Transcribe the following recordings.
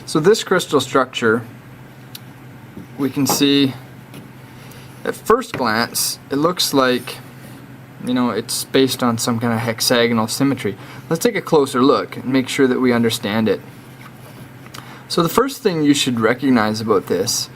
So this crystal structure, we can see at first glance it looks like, you know, it's based on some kind of hexagonal symmetry. Let's take a closer look and make sure that we understand it. So the first thing you should recognize about this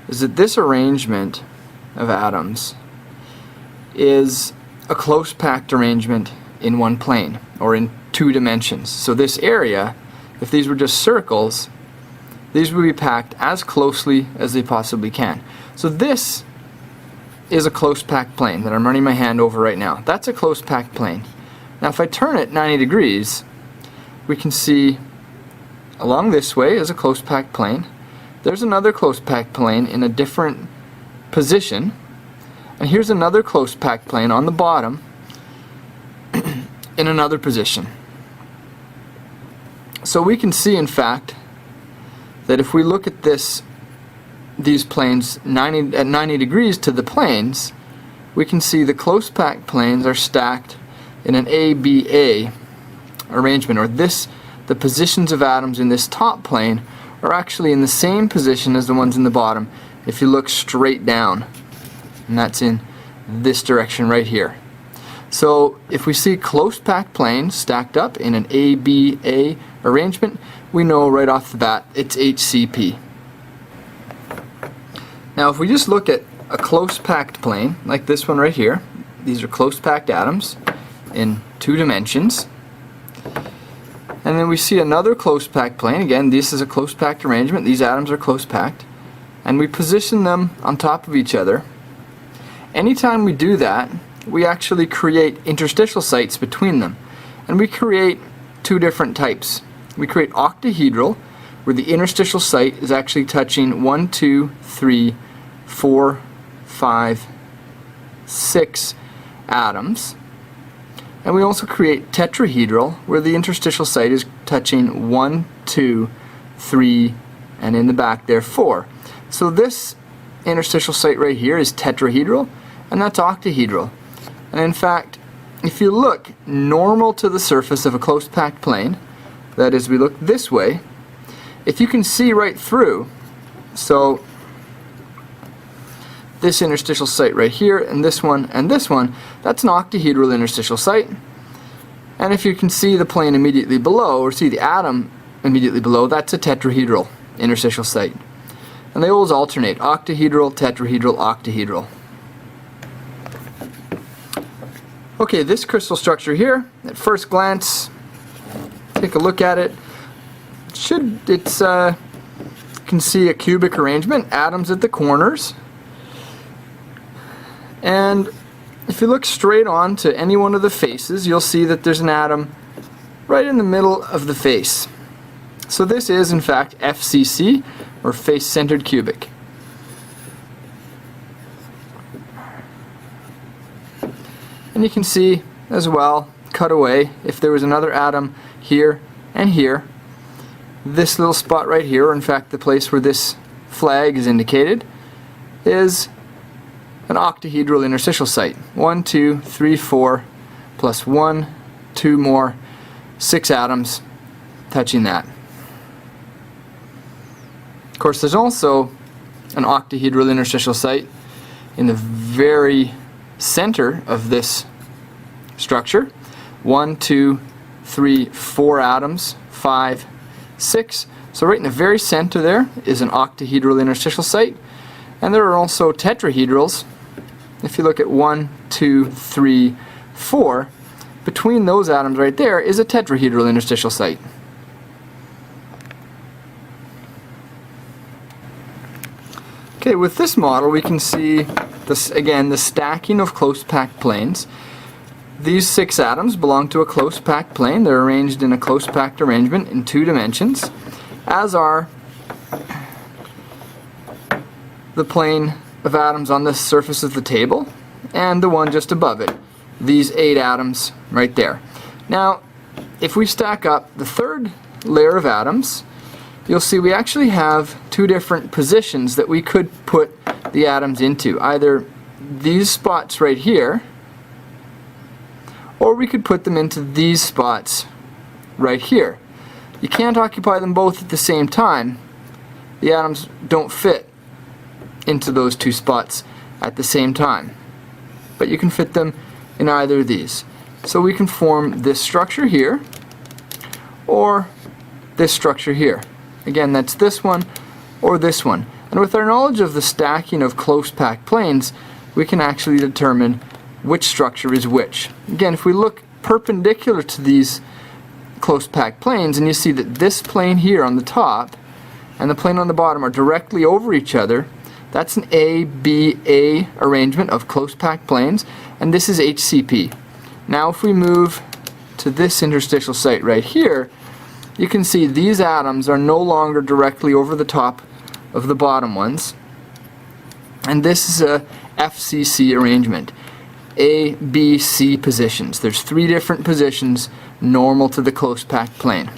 is that this arrangement of atoms is a close packed arrangement in one plane, or in 2 dimensions. So this area, if these were just circles, these would be packed as closely as they possibly can. So this is a close packed plane that I'm running my hand over right now. That's a close packed plane. Now if I turn it 90 degrees, we can see along this way is a close packed plane. There's another close packed plane in a different position. And here's another close packed plane on the bottom in another position. So we can see, in fact, that if we look at these planes at 90 degrees to the planes, we can see the close packed planes are stacked in an ABA arrangement, or the positions of atoms in this top plane are actually in the same position as the ones in the bottom if you look straight down, and that's in this direction right here. So if we see close packed planes stacked up in an ABA arrangement, we know right off the bat it's HCP. Now if we just look at a close packed plane like this one right here, these are close packed atoms in 2 dimensions, and then we see another close packed plane. Again, this is a close packed arrangement, these atoms are close packed, and we position them on top of each other. Anytime we do that, we actually create interstitial sites between them, and we create 2 different types. We create octahedral, where the interstitial site is actually touching 1, 2, 3, 4, 5, 6 atoms. And we also create tetrahedral, where the interstitial site is touching 1, 2, 3, and in the back there 4. So this interstitial site right here is tetrahedral, and that's octahedral. And in fact, if you look normal to the surface of a close packed plane, that is, we look this way, if you can see right through, so this interstitial site right here, and this one, that's an octahedral interstitial site. And if you can see the plane immediately below, or see the atom immediately below, that's a tetrahedral interstitial site. And they always alternate, octahedral, tetrahedral, octahedral. Okay, this crystal structure here, at first glance, take a look at it. You can see a cubic arrangement, atoms at the corners. And if you look straight on to any one of the faces, you'll see that there's an atom right in the middle of the face. So this is, in fact, FCC, or face-centered cubic. And you can see as well, cut away, if there was another atom here and here, this little spot right here, or in fact the place where this flag is indicated, is an octahedral interstitial site. 1, 2, 3, 4, plus 1, 2 more, 6 atoms touching that. Of course, there's also an octahedral interstitial site in the very center of this structure. 1, 2, 3, 4 atoms, 5, 6. So right in the very center there is an octahedral interstitial site. And there are also tetrahedrals. If you look at 1, 2, 3, 4, between those atoms right there is a tetrahedral interstitial site. Okay, with this model we can see this, again, the stacking of close packed planes. These 6 atoms belong to a close packed plane. They're arranged in a close packed arrangement in 2 dimensions, as are the plane of atoms on the surface of the table and the one just above it, these 8 atoms right there. Now, if we stack up the third layer of atoms, you'll see we actually have 2 different positions that we could put the atoms into. Either these spots right here, or we could put them into these spots right here. You can't occupy them both at the same time. The atoms don't fit into those two spots at the same time. But you can fit them in either of these. So we can form this structure here, or this structure here. Again, that's this one or this one. And with our knowledge of the stacking of close packed planes, we can actually determine which structure is which. Again, if we look perpendicular to these close packed planes, and you see that this plane here on the top and the plane on the bottom are directly over each other, that's an ABA arrangement of close packed planes, and this is HCP. Now if we move to this interstitial site right here, you can see these atoms are no longer directly over the top of the bottom ones, and this is a FCC arrangement. A, B, C positions. There's 3 different positions normal to the close packed plane.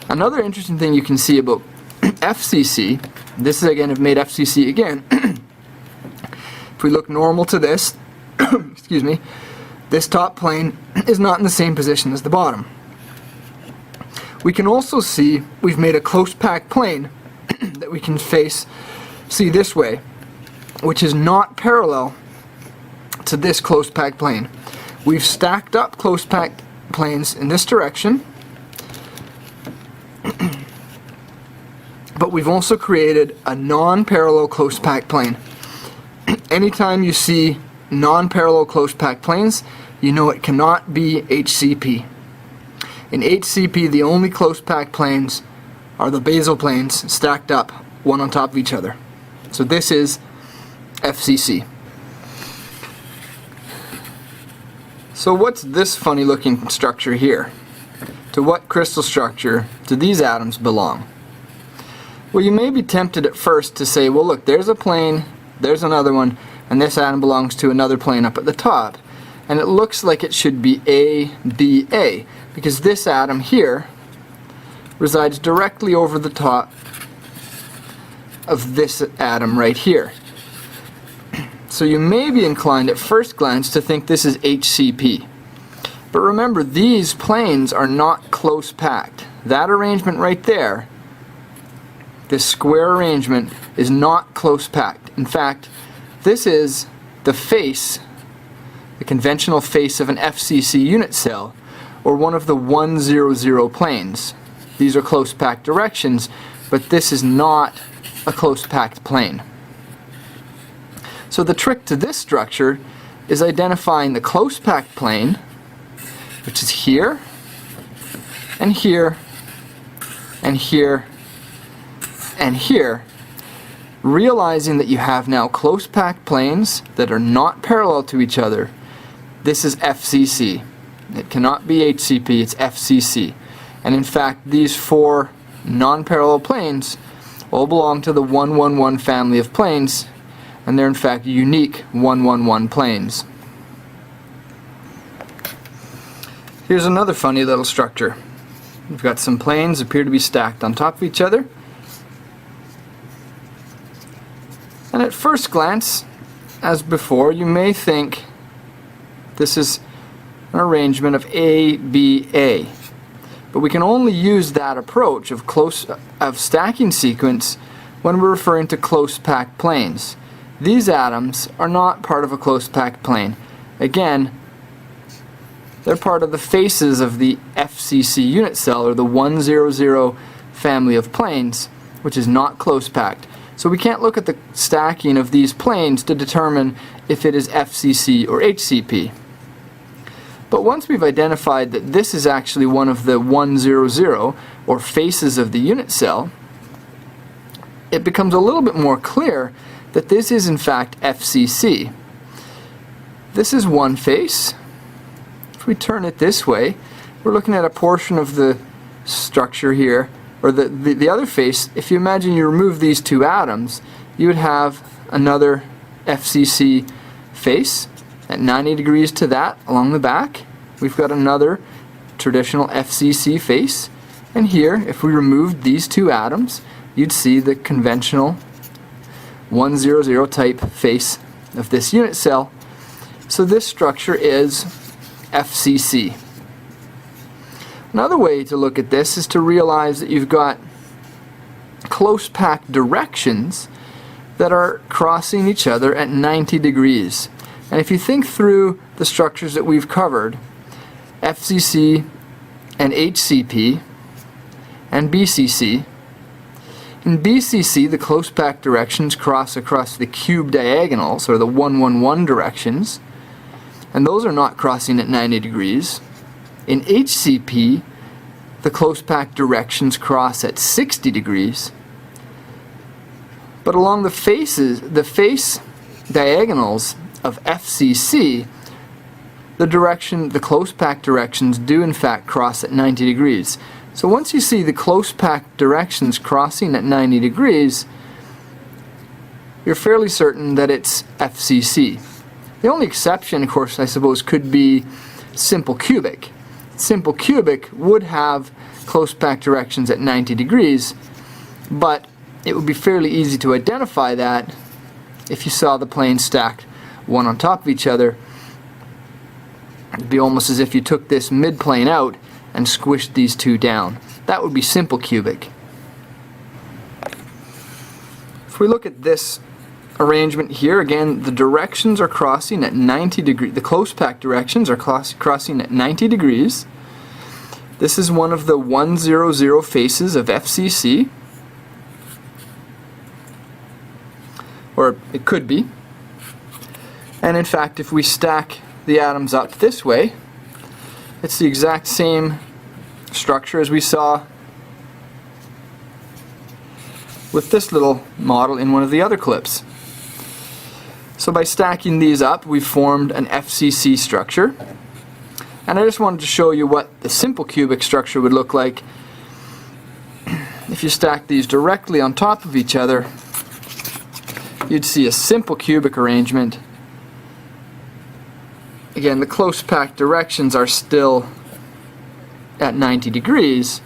Another interesting thing you can see about FCC, this is again, I've made FCC again. If we look normal to this, excuse me, this top plane is not in the same position as the bottom. We can also see we've made a close packed plane that we can see this way, which is not parallel to this close packed plane. We've stacked up close packed planes in this direction, but we've also created a non-parallel close packed plane. Anytime you see non-parallel close packed planes, you know it cannot be HCP. In HCP, the only close packed planes are the basal planes stacked up one on top of each other. So this is FCC. So what's this funny looking structure here? To what crystal structure do these atoms belong? Well, you may be tempted at first to say, well look, there's a plane, there's another one, and this atom belongs to another plane up at the top. And it looks like it should be ABA, because this atom here resides directly over the top of this atom right here. So you may be inclined at first glance to think this is HCP. But remember, these planes are not close packed. That arrangement right there, this square arrangement, is not close packed. In fact, this is the face, the conventional face of an FCC unit cell, or one of the 100 planes. These are close packed directions, but this is not a close packed plane. So the trick to this structure is identifying the close packed plane, which is here, and here, and here, and here, realizing that you have now close packed planes that are not parallel to each other. This is FCC. It cannot be HCP, it's FCC. And in fact, these 4 non-parallel planes all belong to the 111 family of planes, and they're in fact unique 111 planes. Here's another funny little structure. We've got some planes appear to be stacked on top of each other. And at first glance, as before, you may think this is an arrangement of ABA. But we can only use that approach of stacking sequence when we're referring to close packed planes. These atoms are not part of a close packed plane. Again, they're part of the faces of the FCC unit cell, or the 100 family of planes, which is not close packed. So we can't look at the stacking of these planes to determine if it is FCC or HCP. But once we've identified that this is actually one of the 100, or faces of the unit cell, it becomes a little bit more clear that this is in fact FCC. This is one face. If we turn it this way, we're looking at a portion of the structure here, or the other face. If you imagine you remove these 2 atoms, you would have another FCC face at 90 degrees to that along the back. We've got another traditional FCC face, and here, if we removed these 2 atoms, you'd see the conventional 100 type face of this unit cell. So this structure is FCC. Another way to look at this is to realize that you've got close packed directions that are crossing each other at 90 degrees. And if you think through the structures that we've covered, FCC and HCP and BCC, in BCC the close packed directions cross across the cube diagonals, or the 111 directions, and those are not crossing at 90 degrees. In HCP, the close packed directions cross at 60 degrees. But along the face diagonals of FCC, the close packed directions do in fact cross at 90 degrees. So once you see the close packed directions crossing at 90 degrees, you're fairly certain that it's FCC. The only exception, of course, I suppose, could be simple cubic. Simple cubic would have close packed directions at 90 degrees, but it would be fairly easy to identify that if you saw the planes stacked one on top of each other. It'd be almost as if you took this midplane out and squished these two down. That would be simple cubic. If we look at this arrangement here, again, the directions are crossing at 90 degrees. The close packed directions are crossing at 90 degrees. This is one of the 100 faces of FCC, or it could be. And in fact, if we stack the atoms up this way, it's the exact same structure as we saw with this little model in one of the other clips. So by stacking these up, we've formed an FCC structure. And I just wanted to show you what the simple cubic structure would look like if you stack these directly on top of each other. You'd see a simple cubic arrangement. Again, the close packed directions are still at 90 degrees,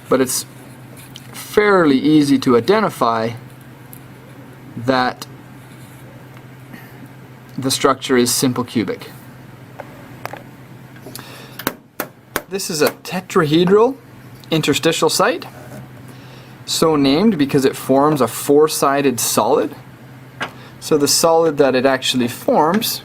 but it's fairly easy to identify that the structure is simple cubic. This is a tetrahedral interstitial site, so named because it forms a four-sided solid. So the solid that it actually forms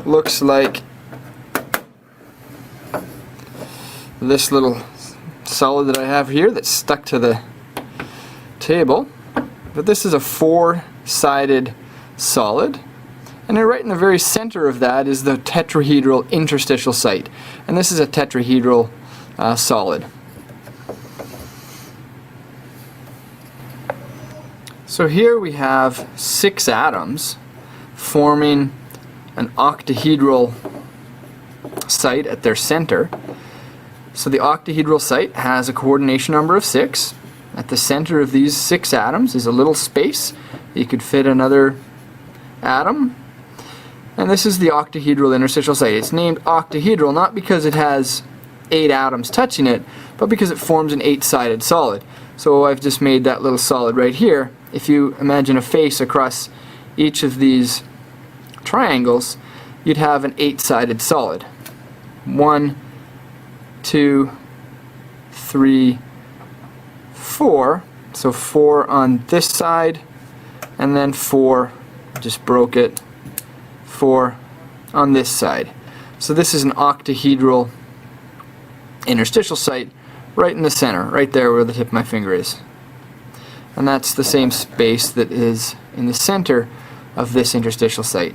looks like this little solid that I have here that's stuck to the table. But this is a four-sided solid, and then right in the very center of that is the tetrahedral interstitial site, and this is a tetrahedral solid. So here we have 6 atoms forming an octahedral site at their center. So the octahedral site has a coordination number of 6. At the center of these 6 atoms is a little space. You could fit another atom. And this is the octahedral interstitial site. It's named octahedral not because it has 8 atoms touching it, but because it forms an 8-sided solid. So I've just made that little solid right here. If you imagine a face across each of these triangles, you'd have an 8-sided solid. 1, 2, 3, 4. So 4 on this side, and then 4, just broke it, 4 on this side. So this is an octahedral interstitial site right in the center, right there where the tip of my finger is. And that's the same space that is in the center of this interstitial site.